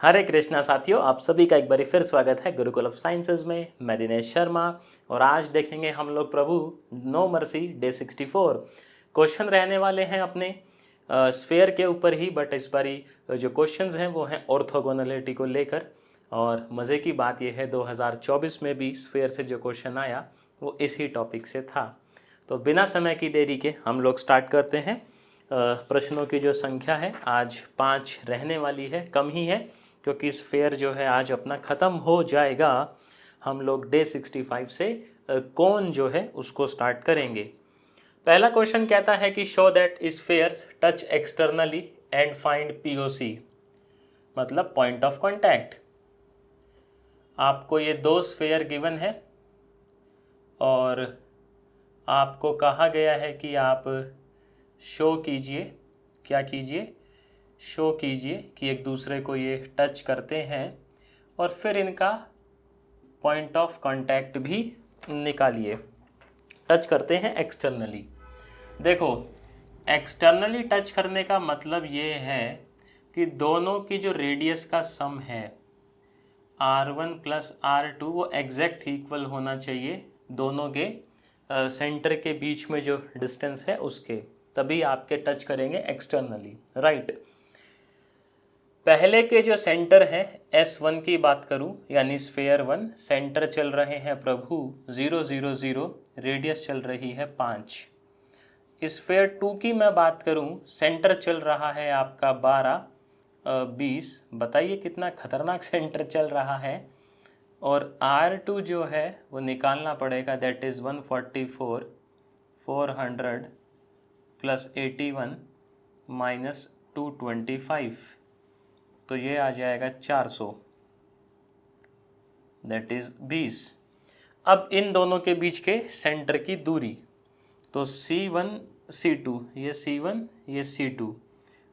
हरे कृष्णा साथियों, आप सभी का एक बार फिर स्वागत है गुरुकुल ऑफ साइंसेज में। मैं दिनेश शर्मा और आज देखेंगे हम लोग प्रभु नो मर्सी डे 64। क्वेश्चन रहने वाले हैं अपने स्फेयर के ऊपर ही, बट इस बारी जो क्वेश्चंस हैं वो हैं ऑर्थोगोनलिटी को लेकर। और मज़े की बात यह है 2024 में भी स्फेयर से जो क्वेश्चन आया वो इसी टॉपिक से था। तो बिना समय की देरी के हम लोग स्टार्ट करते हैं। प्रश्नों की जो संख्या है आज 5 रहने वाली है, कम ही है क्योंकि इस फेयर जो है आज अपना ख़त्म हो जाएगा। हम लोग डे 65 से कौन जो है उसको स्टार्ट करेंगे। पहला क्वेश्चन कहता है कि show that spheres touch externally and find POC, मतलब पॉइंट ऑफ कांटेक्ट। आपको ये दो स्फेयर गिवन है और आपको कहा गया है कि आप शो कीजिए, क्या कीजिए, शो कीजिए कि एक दूसरे को ये टच करते हैं और फिर इनका पॉइंट ऑफ कांटेक्ट भी निकालिए। टच करते हैं एक्सटर्नली। देखो, एक्सटर्नली टच करने का मतलब ये है कि दोनों की जो रेडियस का सम है R1 प्लस R2 वो एग्जैक्ट इक्वल होना चाहिए दोनों के सेंटर के बीच में जो डिस्टेंस है उसके, तभी आपके टच करेंगे एक्सटर्नली, राइट। पहले के जो सेंटर है S1 की बात करूं, यानी स्फेयर 1 सेंटर चल रहे हैं प्रभु 0 0 0, रेडियस चल रही है 5। स्फेयर 2 की मैं बात करूं, सेंटर चल रहा है आपका 12 20। बताइए कितना खतरनाक सेंटर चल रहा है। और R2 जो है वो निकालना पड़ेगा, दैट इज़ 144 400 प्लस 81 माइनस 225, तो ये आ जाएगा 400, दैट इज़ 20। अब इन दोनों के बीच के सेंटर की दूरी, तो C1 C2, ये C1 ये C2,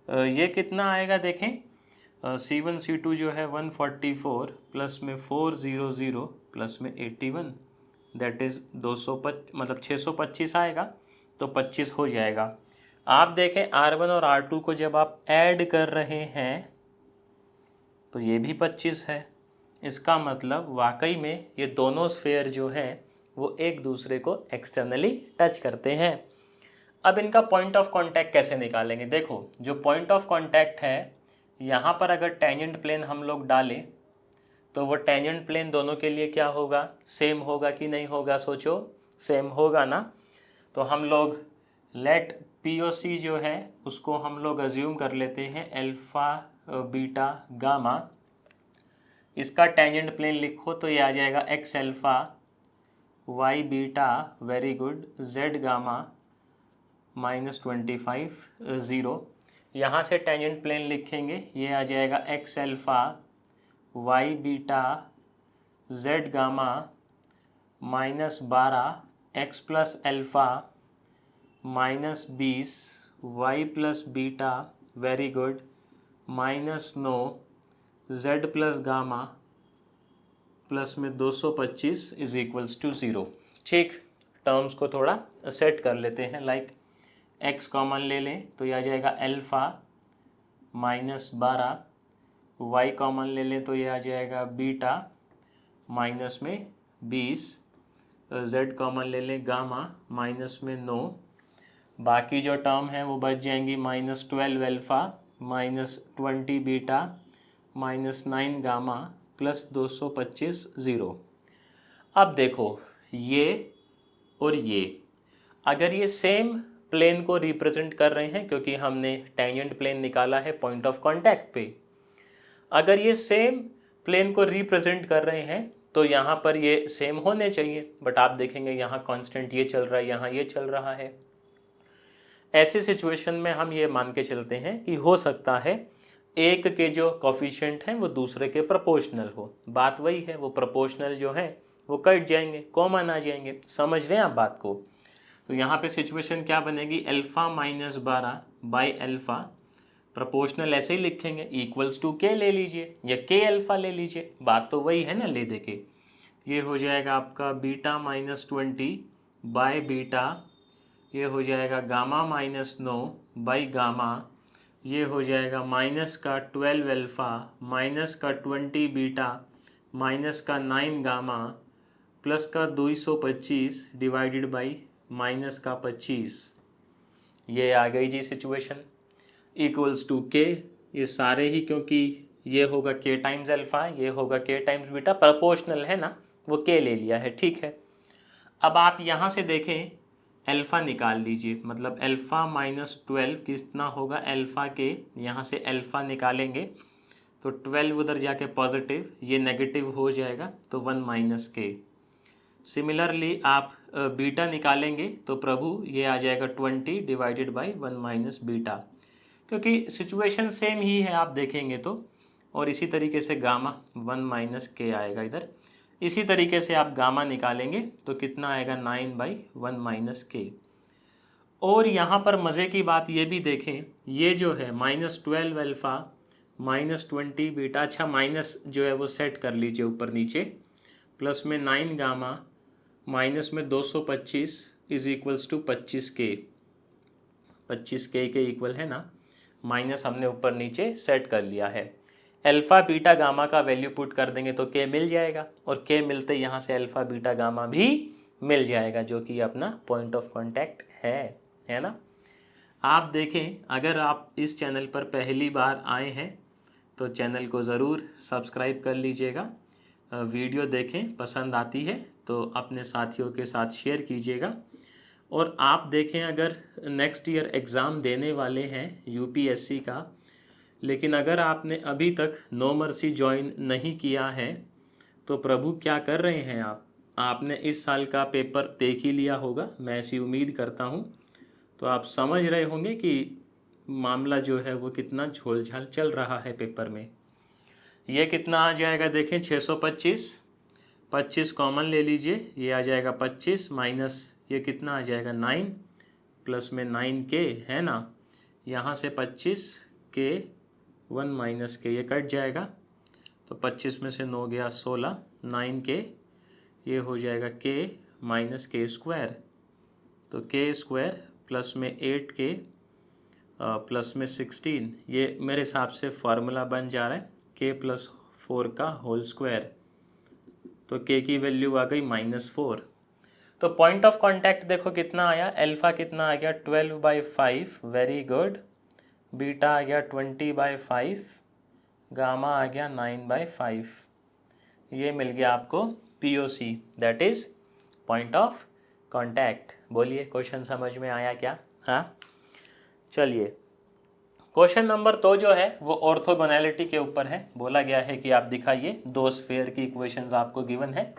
ये कितना आएगा देखें। C1 C2 जो है 144 प्लस में 400 प्लस में 81, दैट इज़ 225, मतलब 625 आएगा, तो 25 हो जाएगा। आप देखें R1 और R2 को जब आप ऐड कर रहे हैं तो ये भी 25 है। इसका मतलब वाकई में ये दोनों स्फेयर जो हैं वो एक दूसरे को एक्सटर्नली टच करते हैं। अब इनका पॉइंट ऑफ कांटेक्ट कैसे निकालेंगे। देखो, जो पॉइंट ऑफ कांटेक्ट है यहाँ पर अगर टेंजेंट प्लेन हम लोग डालें तो वो टेंजेंट प्लेन दोनों के लिए क्या होगा, सेम होगा कि नहीं होगा, सोचो, सेम होगा ना। तो हम लोग लेट POC जो है उसको हम लोग अज्यूम कर लेते हैं अल्फ़ा बीटा गामा। इसका टेंजेंट प्लेन लिखो तो ये आ जाएगा x alpha y beta, very good, z gamma -25 0। यहाँ से टेंजेंट प्लेन लिखेंगे, ये आ जाएगा x alpha y beta z gamma -12 x plus alpha -20 y plus beta, very good, -9 z plus gamma plus में 225 इज इक्वल्स टू 0। ठीक, terms को थोड़ा set कर लेते हैं, लाइक x कॉमन ले लें तो यह आ जाएगा अल्फ़ा -12, y कॉमन ले लें तो यह आ जाएगा बीटा माइनस में 20, z कॉमन ले लें गामा माइनस में 9, बाकी जो टर्म है वो बच जाएंगी -12 अल्फ़ा -20 बीटा -9 गामा प्लस 225 0। अब देखो, ये और ये अगर ये सेम प्लेन को रिप्रेजेंट कर रहे हैं, क्योंकि हमने टेंजेंट प्लेन निकाला है पॉइंट ऑफ कांटेक्ट पे, अगर ये सेम प्लेन को रिप्रेजेंट कर रहे हैं तो यहाँ पर ये सेम होने चाहिए। बट आप देखेंगे यहाँ कांस्टेंट ये चल रहा है, यहाँ ये चल रहा है। ऐसी सिचुएशन में हम ये मान के चलते हैं कि हो सकता है एक के जो कोफिशिएंट हैं वो दूसरे के प्रोपोर्शनल हो। बात वही है, वो प्रोपोर्शनल जो है वो कट जाएंगे, कॉमन आ जाएंगे। समझ रहे हैं आप बात को। तो यहाँ पे सिचुएशन क्या बनेगी, अल्फ़ा -12 बाई अल्फ़ा, प्रोपोर्शनल ऐसे ही लिखेंगे, इक्वल्स टू के ले लीजिए या के अल्फ़ा ले लीजिए, बात तो वही है ना, ले दे के। ये हो जाएगा आपका बीटा -20 बाय बीटा, ये हो जाएगा गामा -9 बाई गामा ये हो जाएगा माइनस का 12 अल्फ़ा माइनस का 20 बीटा माइनस का 9 गामा प्लस का 225 डिवाइडेड बाई माइनस का 25। ये आ गई जी सिचुएशन इक्वल्स टू के। ये सारे ही, क्योंकि ये होगा के टाइम्स अल्फ़ा, ये होगा के टाइम्स बीटा, प्रोपोर्शनल है ना, वो के ले लिया है, ठीक है। अब आप यहाँ से देखें, अल्फ़ा निकाल लीजिए, मतलब अल्फ़ा माइनस 12 कितना होगा, अल्फ़ा के यहाँ से अल्फ़ा निकालेंगे तो 12 उधर जाके पॉजिटिव, ये नेगेटिव हो जाएगा तो 1 माइनस के। सिमिलरली आप बीटा निकालेंगे तो प्रभु ये आ जाएगा 20 डिवाइडेड बाई 1 माइनस बीटा, क्योंकि सिचुएशन सेम ही है आप देखेंगे तो। और इसी तरीके से गामा 1 माइनस के आएगा इधर। इसी तरीके से आप गामा निकालेंगे तो कितना आएगा 9 बाई 1 माइनस के। और यहाँ पर मज़े की बात ये भी देखें, ये जो है -12 अल्फ़ा -20 बीटा, अच्छा माइनस जो है वो सेट कर लीजिए ऊपर नीचे, प्लस में 9 गामा माइनस में 225 इज इक्वल्स टू 25 के। 25 के इक्वल है ना, माइनस हमने ऊपर नीचे सेट कर लिया है। अल्फ़ा बीटा गामा का वैल्यू पुट कर देंगे तो के मिल जाएगा, और के मिलते यहाँ से अल्फ़ा बीटा गामा भी मिल जाएगा, जो कि अपना पॉइंट ऑफ कांटेक्ट है ना। आप देखें, अगर आप इस चैनल पर पहली बार आए हैं तो चैनल को ज़रूर सब्सक्राइब कर लीजिएगा। वीडियो देखें, पसंद आती है तो अपने साथियों के साथ शेयर कीजिएगा। और आप देखें, अगर नेक्स्ट ईयर एग्ज़ाम देने वाले हैं यूपीएससी का, लेकिन अगर आपने अभी तक नो मर्सी ज्वाइन नहीं किया है तो प्रभु क्या कर रहे हैं आपने इस साल का पेपर देख ही लिया होगा, मैं ऐसी उम्मीद करता हूँ। तो आप समझ रहे होंगे कि मामला जो है वो कितना झोलझाल चल रहा है पेपर में। ये कितना आ जाएगा देखें, 625, 25 कॉमन ले लीजिए, ये आ जाएगा 25 माइनस ये कितना आ जाएगा 9 प्लस में 9 के, है ना। यहाँ से 25 के 1 माइनस के, ये कट जाएगा तो 25 में से 9 गया 16, 9 के ये हो जाएगा के माइनस के स्क्वायर, तो के स्क्वायर प्लस में 8 के प्लस में 16, ये मेरे हिसाब से फार्मूला बन जा रहा है के प्लस 4 का होल स्क्वायर, तो के की वैल्यू आ गई -4। तो पॉइंट ऑफ कांटेक्ट देखो कितना आया, अल्फ़ा कितना आ गया 12/5, वेरी गुड। बीटा आ गया 20/5, गामा आ गया 9/5। ये मिल गया आपको POC, that is point of contact. बोलिए क्वेश्चन समझ में आया क्या? हाँ, चलिए क्वेश्चन नंबर 2 जो है वो ऑर्थोगोनैलिटी के ऊपर है। बोला गया है कि आप दिखाइए दो स्फेयर की इक्वेशंस आपको गिवन है,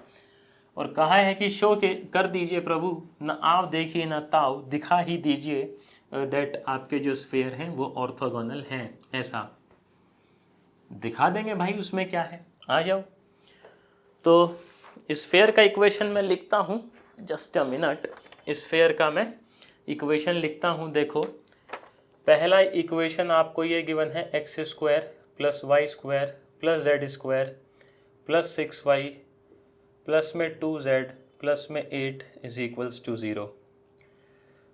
और कहा है कि शो के कर दीजिए प्रभु, न आओ देखिए न ताओ, दिखा ही दीजिए दैट आपके जो स्फेयर हैं वो ऑर्थोगोनल हैं। ऐसा दिखा देंगे भाई, उसमें क्या है, आ जाओ। तो स्फेयर का इक्वेशन मैं लिखता हूँ, जस्ट अ मिनट। स्फेयर का मैं इक्वेशन लिखता हूँ। देखो, पहला इक्वेशन आपको ये गिवन है x² + y² + z² + 6y plus में 2z प्लस में 8 इज इक्वल्स टू 0।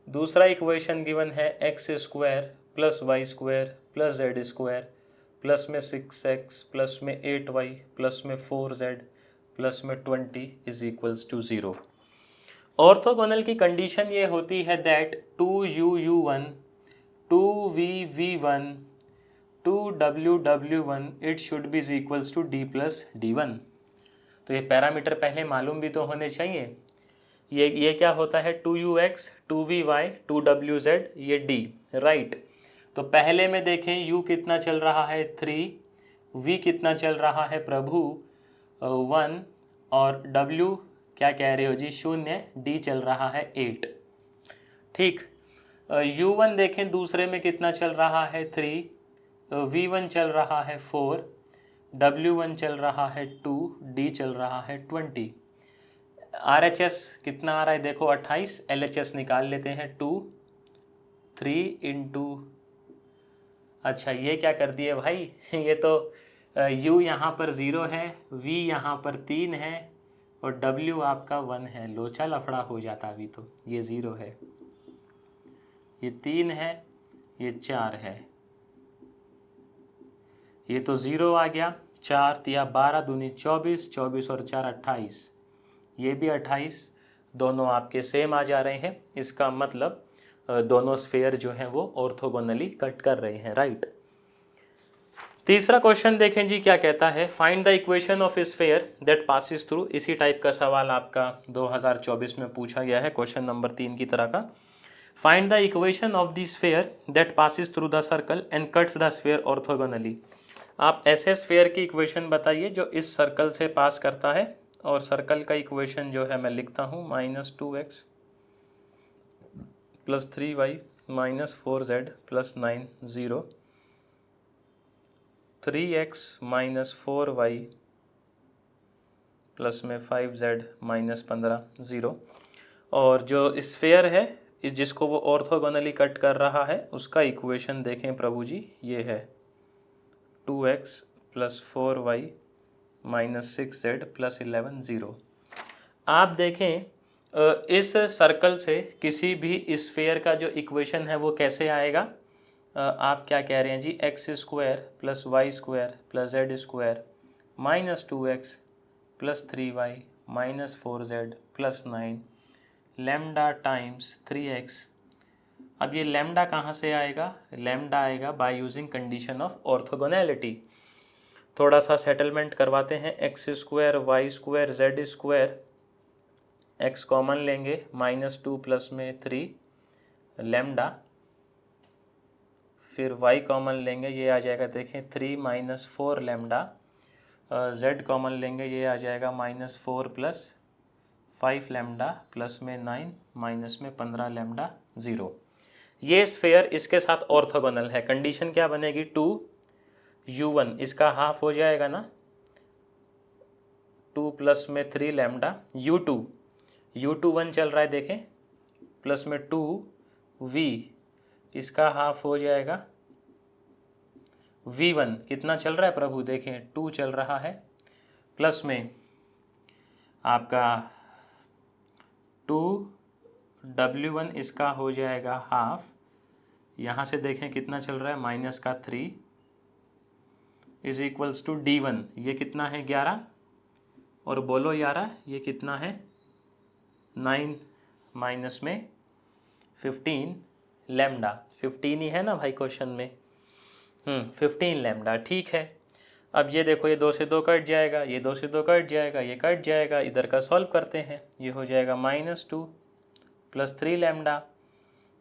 दूसरा इक्वेशन गिवन है x² + y² + z² प्लस में 6x प्लस में 8y प्लस में 4z प्लस में 20 इज इक्वल्स टू 0। ऑर्थोगोनल की कंडीशन ये होती है that 2u(u)(1), 2v(v)(1), 2w(w)(1) it should be is equals to d + d1। तो ये पैरामीटर पहले मालूम भी तो होने चाहिए। ये क्या होता है, 2ux, 2vy, 2wz, ये d, राइट। तो पहले में देखें u कितना चल रहा है 3, v कितना चल रहा है प्रभु 1, और w क्या कह रहे हो जी 0, d चल रहा है 8। ठीक, u1 देखें दूसरे में कितना चल रहा है 3, v1 चल रहा है 4, W1 चल रहा है 2, D चल रहा है 20। RHS कितना आ रहा है देखो 28, LHS निकाल लेते हैं 2, 3 इंटू, अच्छा ये क्या कर दिए भाई ये तो U यहाँ पर 0 है, V यहाँ पर 3 है, और W आपका 1 है। लोचा लफड़ा हो जाता अभी तो, ये 0 है, ये 3 है, ये 4 है, ये तो 0 आ गया। 4 तिया 12 दूनी 24, 24 और 4 28, ये भी 28, दोनों आपके सेम आ जा रहे हैं। इसका मतलब दोनों स्फेयर जो हैं वो ऑर्थोगोनली कट कर रहे हैं, राइट। तीसरा क्वेश्चन देखें जी, क्या कहता है, find the equation of sphere that passes through. इसी टाइप का सवाल आपका 2024 में पूछा गया है, क्वेश्चन नंबर 3 की तरह का। Find the equation of the sphere that passes through the circle and cuts the sphere orthogonally. आप ऐसे स्फेयर की इक्वेशन बताइए जो इस सर्कल से पास करता है, और सर्कल का इक्वेशन जो है मैं लिखता हूँ -2x + 3y - 4z + 9 0, 3x - 4y plus में 5z - 15 0। और जो स्फेयर है जिसको वो ऑर्थोगोनली कट कर रहा है उसका इक्वेशन देखें प्रभु जी, ये है 2x + 4y - 6z + 11 0। आप देखें इस सर्कल से किसी भी स्फेयर का जो इक्वेशन है वो कैसे आएगा। आप क्या कह रहे हैं जी, x² + y² + z² -2x + 3y - 4z + 9 lambda times 3x। अब ये लैम्डा कहाँ से आएगा, लैम्डा आएगा by using condition of orthogonality. थोड़ा सा सेटलमेंट करवाते हैं, x² y² z², x common लेंगे -2 प्लस में 3 लैम्डा, फिर y कॉमन लेंगे, ये आ जाएगा देखें 3 - 4 लैम्डा, z कॉमन लेंगे, ये आ जाएगा -4 + 5 लैम्डा प्लस में 9 माइनस में 15 लैम्डा 0। ये स्फेयर इसके साथ ऑर्थोगोनल है। कंडीशन क्या बनेगी, 2u1, इसका हाफ हो जाएगा ना, 2 प्लस में 3 लैम्डा u2 1 चल रहा है देखें, प्लस में 2v, इसका हाफ हो जाएगा v1, कितना चल रहा है प्रभु देखें 2 चल रहा है, प्लस में आपका 2w1, इसका हो जाएगा हाफ, यहाँ से देखें कितना चल रहा है -3 = d1, ये कितना है 11, और बोलो 11 ये कितना है 9 माइनस में 15 लैम्डा, 15 ही है ना भाई क्वेश्चन में, 15 लैम्डा, ठीक है। अब ये देखो, ये 2 से 2 कट जाएगा, ये 2 से 2 कट जाएगा, ये कट जाएगा, इधर का सॉल्व करते हैं, ये हो जाएगा -2 + 3 लैम्डा,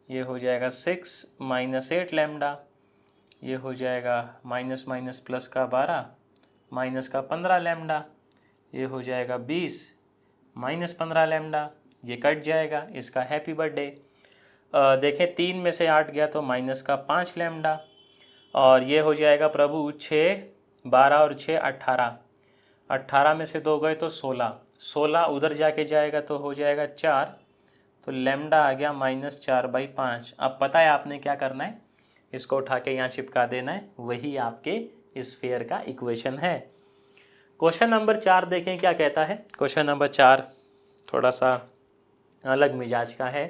ये हो जाएगा 6 - 8 लैम्डा, ये हो जाएगा माइनस माइनस प्लस का 12 माइनस का 15 लैम्डा, ये हो जाएगा 20 - 15 लैम्डा, ये कट जाएगा, इसका हैप्पी बर्थडे। देखें 3 में से 8 गया तो -5 लैम्डा, और ये हो जाएगा प्रभु 6 12 और 6 18, 18 में से 2 गए तो 16, 16 उधर जाके जाएगा तो हो जाएगा 4, तो लैम्डा आ गया -4/5। अब पता है आपने क्या करना है, इसको उठा के यहाँ चिपका देना है, वही आपके स्फीयर का इक्वेशन है। क्वेश्चन नंबर 4 देखें क्या कहता है। क्वेश्चन नंबर 4 थोड़ा सा अलग मिजाज का है।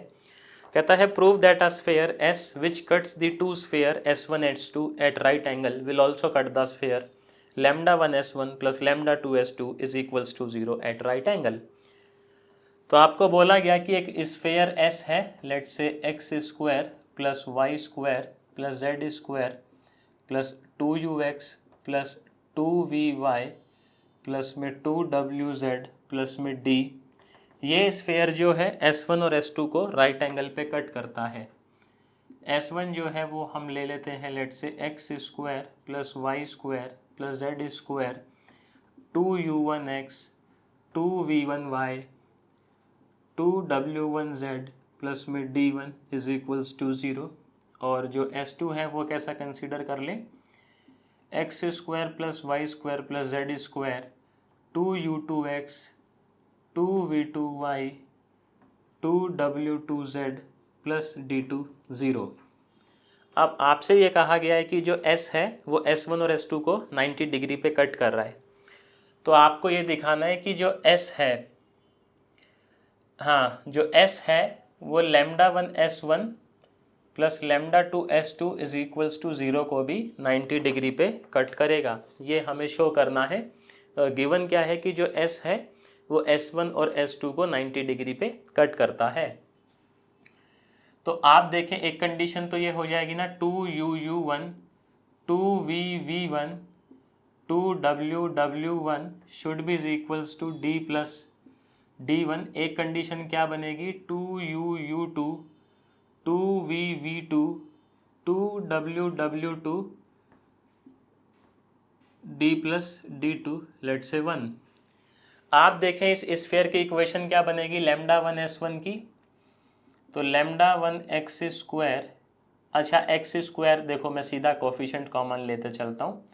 कहता है prove that a sphere S which cuts the two sphere S1 S2 at right angle will also cut the sphere λ1 S1 + λ2 S2 = 0 at right angle. तो आपको बोला गया कि एक स्फीयर S है, let's say x² + y² + z² + 2ux + 2vy plus में 2wz plus में d। ये स्फीयर जो है S1 और S2 को राइट एंगल पे कट करता है। S1 जो है वो हम ले लेते हैं, लेट से x² + y² + z², 2u1x 2v1y 2w1z plus में d1 = 0। और जो S2 है वो कैसा कंसीडर कर लें, x² + y² + z², 2u2x 2v2y 2w2z plus d2 0। अब आपसे ये कहा गया है कि जो S है वो S1 और S2 को 90 डिग्री पे कट कर रहा है, तो आपको ये दिखाना है कि जो S है, हाँ जो S है वो λ1 S1 plus lambda two S2 is equals to 0 को भी 90 डिग्री पे कट करेगा। ये हमें शो करना है। गिवन क्या है कि जो S है वो S1 और S2 को 90 डिग्री पे कट करता है। तो आप देखें एक कंडीशन तो ये हो जाएगी ना, 2UU1 2VV1 2WW1 should be is equals to D plus D1। एक कंडीशन क्या बनेगी, 2UU2 2VV2 2WW2 D plus D2 late से 1। आप देखें इस स्फीयर की इक्वेशन क्या बनेगी, लैम्डा 1 S1 की, तो लैम्डा 1 एक्स स्क्वायर, अच्छा एक्स स्क्वायर देखो मैं सीधा कोफिशिएंट कॉमन लेते चलता हूँ,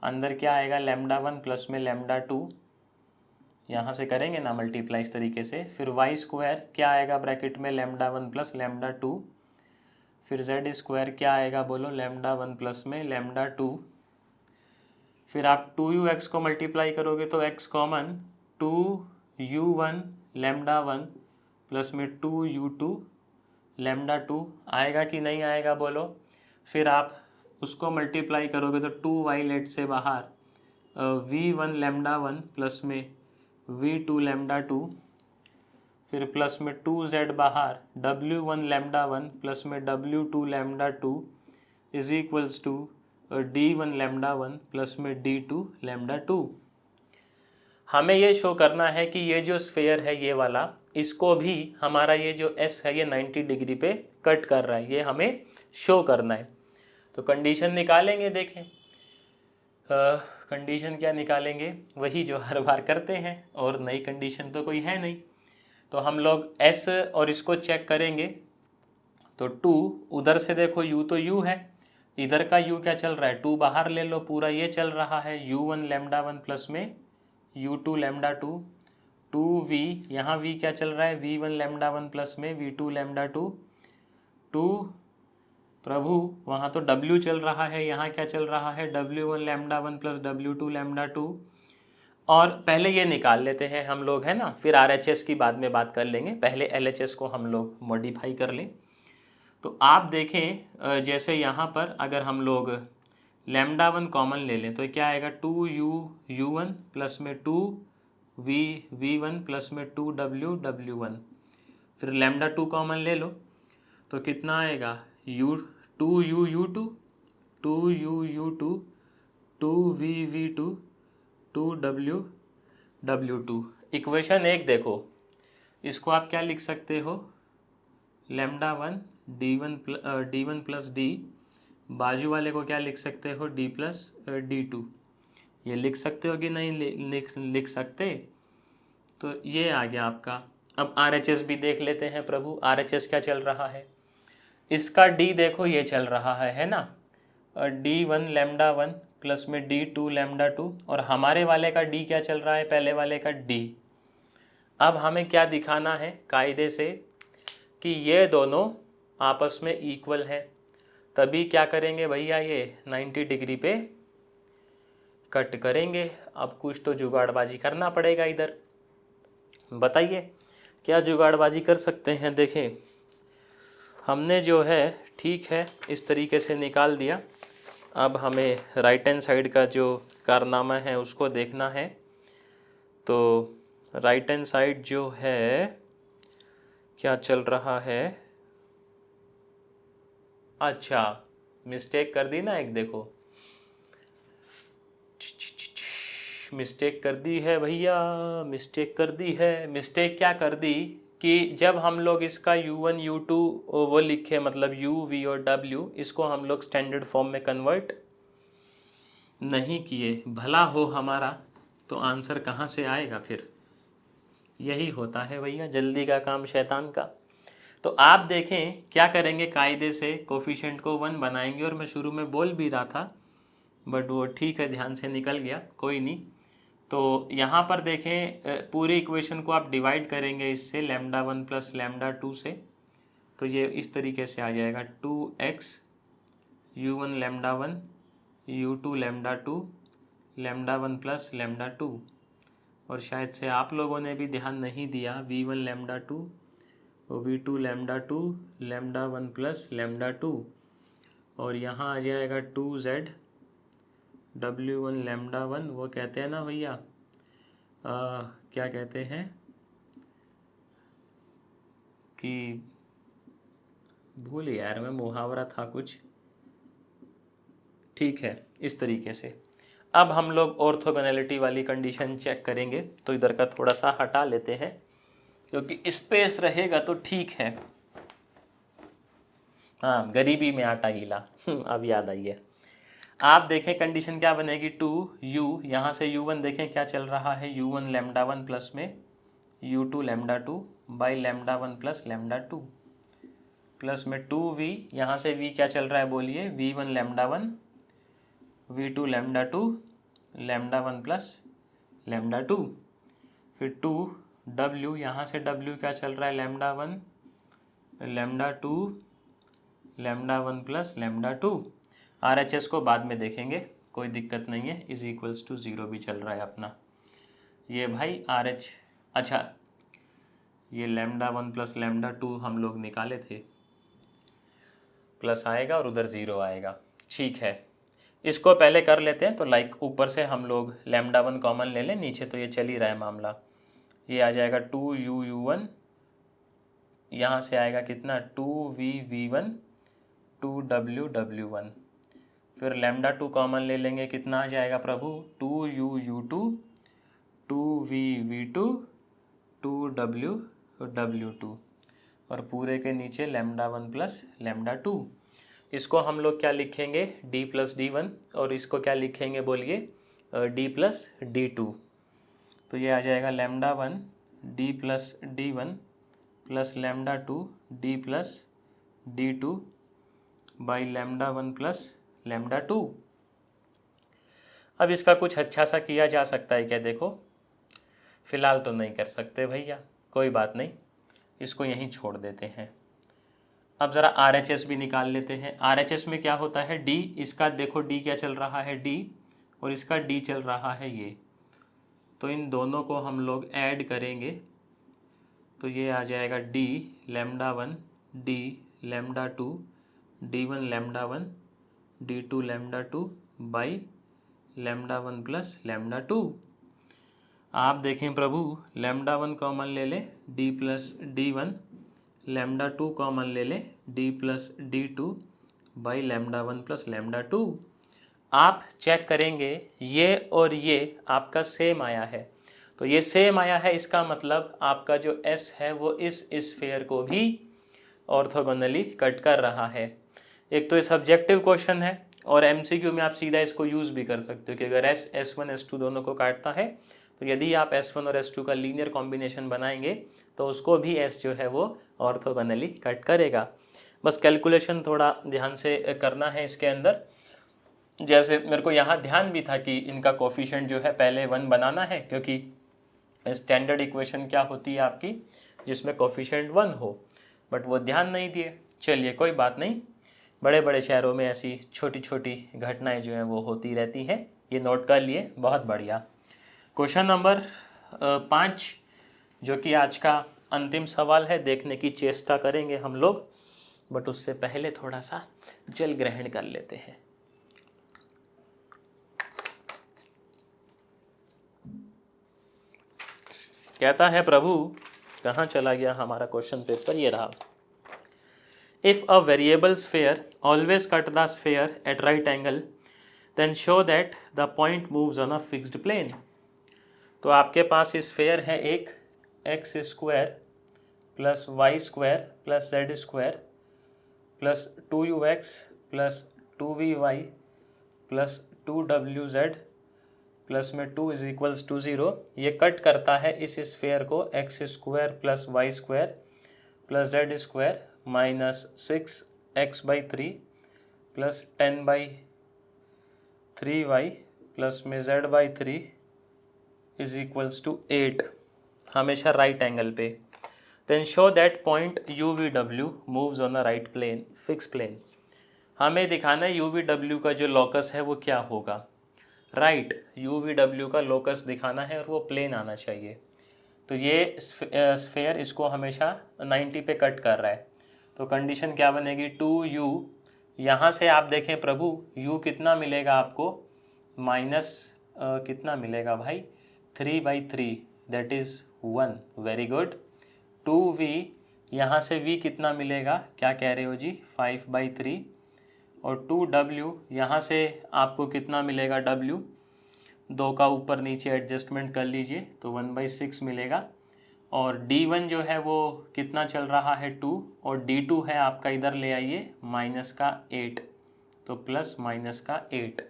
अंदर क्या आएगा लैम्डा 1 प्लस में लैम्डा 2, यहाँ से करेंगे ना मल्टीप्लाई इस तरीके से, फिर वाई स्क्वायर क्या आएगा ब्रैकेट में लैम्डा 1 प्लस लैम्डा 2, फिर जेड स्क्वायर क्या आएगा बोलो लैम्डा 1 प्लस में लैम्डा 2, फिर आप 2u(x) को मल्टीप्लाई करोगे तो x common 2u1 lambda 1 plus में 2u2 लैम्डा 2 आएगा कि नहीं आएगा बोलो। फिर आप उसको मल्टीप्लाई करोगे तो 2y लेट से बाहर v1 लैम्डा 1 प्लस में v2 लैम्डा 2, फिर प्लस में 2z बाहर w1 लैम्डा 1 प्लस में w2 lambda 2 is equals to d1 lambda 1 plus में d2 लैम्डा 2। हमें ये शो करना है कि ये जो स्फीयर है ये वाला, इसको भी हमारा ये जो S है ये 90 डिग्री पे कट कर रहा है, ये हमें शो करना है। तो कंडीशन निकालेंगे, देखें कंडीशन क्या निकालेंगे, वही जो हर बार करते हैं, और नई कंडीशन तो कोई है नहीं। तो हम लोग S और इसको चेक करेंगे, तो 2 उधर से देखो u तो u है, इधर का u क्या चल रहा है, 2 बाहर ले लो, पूरा ये चल रहा है u1 लैम्डा 1 प्लस में u2 लैम्डा 2, 2v यहाँ v क्या चल रहा है v1 लैम्डा 1 प्लस में v2 लैम्डा 2, 2 प्रभु वहाँ तो w चल रहा है, यहाँ क्या चल रहा है w1 lambda 1 plus w2 lambda 2। और पहले ये निकाल लेते हैं हम लोग, है ना, फिर RHS की बाद में बात कर लेंगे, पहले LHS को हम लोग मॉडिफाई कर लें। तो आप देखें जैसे यहाँ पर अगर हम लोग लैम्डा 1 कॉमन ले लें तो क्या आएगा 2u(u1) प्लस में 2v(v1) प्लस में 2w(w1), फिर लैम्डा 2 कॉमन ले लो तो कितना आएगा 2u(u2) 2u(u2) 2v(v2) 2w(w2)। Equation 1 देखो, इसको आप क्या लिख सकते हो, लैम्डा 1 d1 प्लस d, बाजू वाले को क्या लिख सकते हो d प्लस d2। ये लिख सकते हो कि नहीं लिख सकते, तो ये आ गया आपका। अब RHS भी देख लेते हैं प्रभु, RHS क्या चल रहा है, इसका d देखो ये चल रहा है ना, d1 लैम्डा 1 प्लस में d2 लैम्डा 2, और हमारे वाले का d क्या चल रहा है, पहले वाले का d। अब हमें क्या दिखाना है कायदे से कि ये दोनों आपस में इक्वल है, तभी क्या करेंगे भैया ये 90 डिग्री पे कट करेंगे। अब कुछ तो जुगाड़बाजी करना पड़ेगा इधर, बताइए क्या जुगाड़बाजी कर सकते हैं। देखें हमने जो है ठीक है इस तरीके से निकाल दिया, अब हमें राइट हैंड साइड का जो कारनामा है उसको देखना है। तो राइट हैंड साइड जो है क्या चल रहा है, अच्छा मिस्टेक कर दी ना एक, देखो मिस्टेक कर दी है भैया, मिस्टेक कर दी है। मिस्टेक क्या कर दी कि जब हम लोग इसका u1 u2 वो लिखे, मतलब u v और w, इसको हम लोग स्टैंडर्ड फॉर्म में कन्वर्ट नहीं किए, भला हो हमारा, तो आंसर कहाँ से आएगा फिर, यही होता है भैया जल्दी का काम शैतान का। तो आप देखें क्या करेंगे, कायदे से कोफिशिएंट को 1 बनाएंगे, और मैं शुरू में बोल भी रहा था बट वो ठीक है ध्यान से निकल गया, कोई नहीं। तो यहाँ पर देखें पूरी इक्वेशन को आप डिवाइड करेंगे इससे लैम्डा 1 प्लस लैम्डा 2 से, तो ये इस तरीके से आ जाएगा 2x u1 lambda 1 u2 lambda 2 lambda 1 plus lambda 2, और शायद से आप लोगों ने भी ध्यान नहीं दिया v1 lambda 2 v2 lambda 2 lambda 1 plus lambda 2, और यहाँ आ जाएगा 2z w1 लैम्डा 1। वो कहते हैं ना भैया, क्या कहते हैं कि भूल यार मैं, मुहावरा था कुछ, ठीक है। इस तरीके से अब हम लोग ऑर्थोगोनैलिटी वाली कंडीशन चेक करेंगे। तो इधर का थोड़ा सा हटा लेते हैं क्योंकि स्पेस रहेगा तो ठीक है। हाँ, गरीबी में आटा गीला अब याद आई है। आप देखें कंडीशन क्या बनेगी, 2u, यहाँ से u1 देखें क्या चल रहा है, u1 लैम्डा 1 प्लस में u2 lambda 2 by lambda 1 plus lambda 2, plus में 2v, यहाँ से v क्या चल रहा है बोलिए, v1 lambda 1 v2 lambda 2 lambda 1 plus lambda 2, फिर 2w, यहाँ से w क्या चल रहा है, lambda 1 lambda 2 lambda 1 plus lambda 2। RHS को बाद में देखेंगे, कोई दिक्कत नहीं है। इज इक्वल्स टू 0 भी चल रहा है अपना ये भाई RH। अच्छा, ये लैम्डा 1 प्लस लैम्डा 2 हम लोग निकाले थे, प्लस आएगा और उधर 0 आएगा, ठीक है। इसको पहले कर लेते हैं। तो लाइक ऊपर से हम लोग लैम्डा 1 कॉमन ले लें, नीचे तो ये चल ही रहा है मामला। ये आ जाएगा 2u1, यहाँ से आएगा कितना 2v1 2w1, फिर लैम्डा 2 कॉमन ले लेंगे, कितना आ जाएगा प्रभु 2u2 2v2 2w2, और पूरे के नीचे लैम्डा 1 प्लस लैम्डा 2। इसको हम लोग क्या लिखेंगे, d प्लस d1, और इसको क्या लिखेंगे बोलिए, d प्लस d2। तो ये आ जाएगा lambda 1 d plus d1 plus lambda 2 d plus d2 by lambda 1 plus lambda 2। अब इसका कुछ अच्छा सा किया जा सकता है क्या, देखो फिलहाल तो नहीं कर सकते भैया, कोई बात नहीं, इसको यहीं छोड़ देते हैं। अब ज़रा RHS भी निकाल लेते हैं। RHS में क्या होता है, D, इसका देखो D क्या चल रहा है, D, और इसका D चल रहा है ये, तो इन दोनों को हम लोग ऐड करेंगे तो ये आ जाएगा D lambda 1 D lambda 2 d1 lambda 1 d2 lambda 2 by lambda 1 plus lambda 2। आप देखें प्रभु, लैम्डा 1 कॉमन ले ले d plus d1, lambda 2 common ले ले d plus d2 by lambda 1 plus lambda 2। आप चेक करेंगे ये और ये आपका सेम आया है, तो ये सेम आया है, इसका मतलब आपका जो S है वो इस स्फीयर को भी ऑर्थोगोनली कट कर रहा है। एक तो ये सब्जेक्टिव क्वेश्चन है, और MCQ में आप सीधा इसको यूज़ भी कर सकते हो कि अगर S1 S2 दोनों को काटता है तो यदि आप S1 और S2 का लीनियर कॉम्बिनेशन बनाएंगे तो उसको भी S जो है वो ऑर्थोगोनली कट करेगा। बस कैलकुलेशन थोड़ा ध्यान से करना है इसके अंदर। जैसे मेरे को यहाँ ध्यान भी था कि इनका कोफिशिएंट जो है पहले 1 बनाना है, क्योंकि स्टैंडर्ड इक्वेशन क्या होती है आपकी जिसमें कोफिशिएंट 1 हो, बट वो ध्यान नहीं दिए। चलिए कोई बात नहीं, बड़े बड़े शहरों में ऐसी छोटी छोटी घटनाएं जो हैं वो होती रहती हैं, ये नोट कर लिए, बहुत बढ़िया। क्वेश्चन नंबर 5 जो कि आज का अंतिम सवाल है, देखने की चेष्टा करेंगे हम लोग, बट उससे पहले थोड़ा सा जल ग्रहण कर लेते हैं। कहता है प्रभु, कहाँ चला गया हमारा क्वेश्चन पेपर, ये रहा। If a variable sphere always cut the sphere at right angle, then show that the point moves on a fixed plane। तो आपके पास स्फेयर है एक x square plus y square plus z square plus 2ux plus 2vy plus 2wz plus में 2 is equals to 0। ये cut करता है इस sphere को x square plus y square plus z square minus 6x/3 plus 10/3y plus में z/3 is equals to 8, हमेशा right angle पे। Then show that point UVW moves on a right plane, fix plane. हमें दिखाना है UVW का जो locus है वो क्या होगा, राइट UVW का लोकस दिखाना है और वो प्लेन आना चाहिए। तो ये स्फेयर इसको हमेशा 90 पे कट कर रहा है। तो कंडीशन क्या बनेगी, 2u, यहाँ से आप देखें प्रभु u कितना मिलेगा आपको, माइनस कितना मिलेगा भाई, 3/3, that is 1। Very good. 2v, यहाँ से v कितना मिलेगा, क्या कह रहे हो जी, 5/3। और 2w, यहाँ से आपको कितना मिलेगा w, 2 का ऊपर नीचे एडजस्टमेंट कर लीजिए तो 1/6 मिलेगा। और d1 जो है वो कितना चल रहा है 2, और d2 है आपका, इधर ले आइए, -8, तो प्लस -8,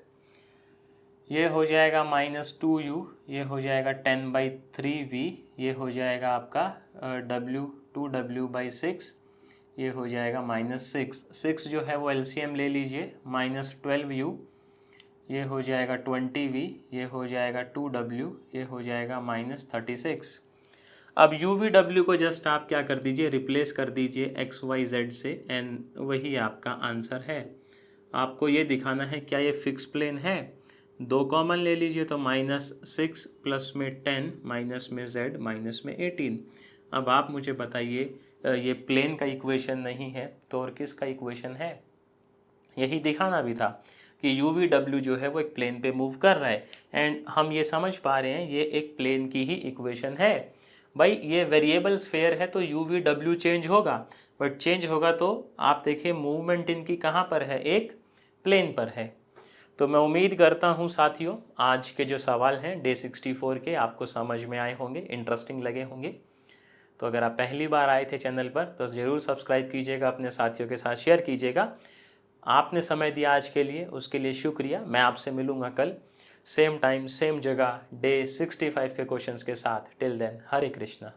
ये हो जाएगा -2u, ये हो जाएगा 10/3v, ये हो जाएगा आपका w 2w/6, ये हो जाएगा -6 जो है वो एलसीएम ले लीजिए, -12u, ये हो जाएगा 20v, ये हो जाएगा 2w, ये हो जाएगा -36। अब u v w को जस्ट आप क्या कर दीजिए, रिप्लेस कर दीजिए x y z से, एंड वही आपका आंसर है। आपको ये दिखाना है क्या ये फिक्स प्लेन है, 2 कॉमन ले लीजिए तो -6 प्लस में 10 माइनस में z माइनस में 18। अब आप मुझे बताइए ये प्लेन का इक्वेशन नहीं है तो और किसका इक्वेशन है, यही दिखाना भी था कि यू वी डब्ल्यू जो है वो एक प्लेन पे मूव कर रहा है, एंड हम ये समझ पा रहे हैं ये एक प्लेन की ही इक्वेशन है। भाई ये वेरिएबल स्फेयर है तो यू वी डब्ल्यू चेंज होगा, बट चेंज होगा तो आप देखिए मूवमेंट इनकी कहाँ पर है, एक प्लेन पर है। तो मैं उम्मीद करता हूँ साथियों आज के जो सवाल हैं डे 64 के आपको समझ में आए होंगे, इंटरेस्टिंग लगे होंगे। तो अगर आप पहली बार आए थे चैनल पर तो ज़रूर सब्सक्राइब कीजिएगा, अपने साथियों के साथ शेयर कीजिएगा। आपने समय दिया आज के लिए, उसके लिए शुक्रिया। मैं आपसे मिलूँगा कल सेम टाइम सेम जगह डे 65 के क्वेश्चंस के साथ। टिल देन हरे कृष्णा।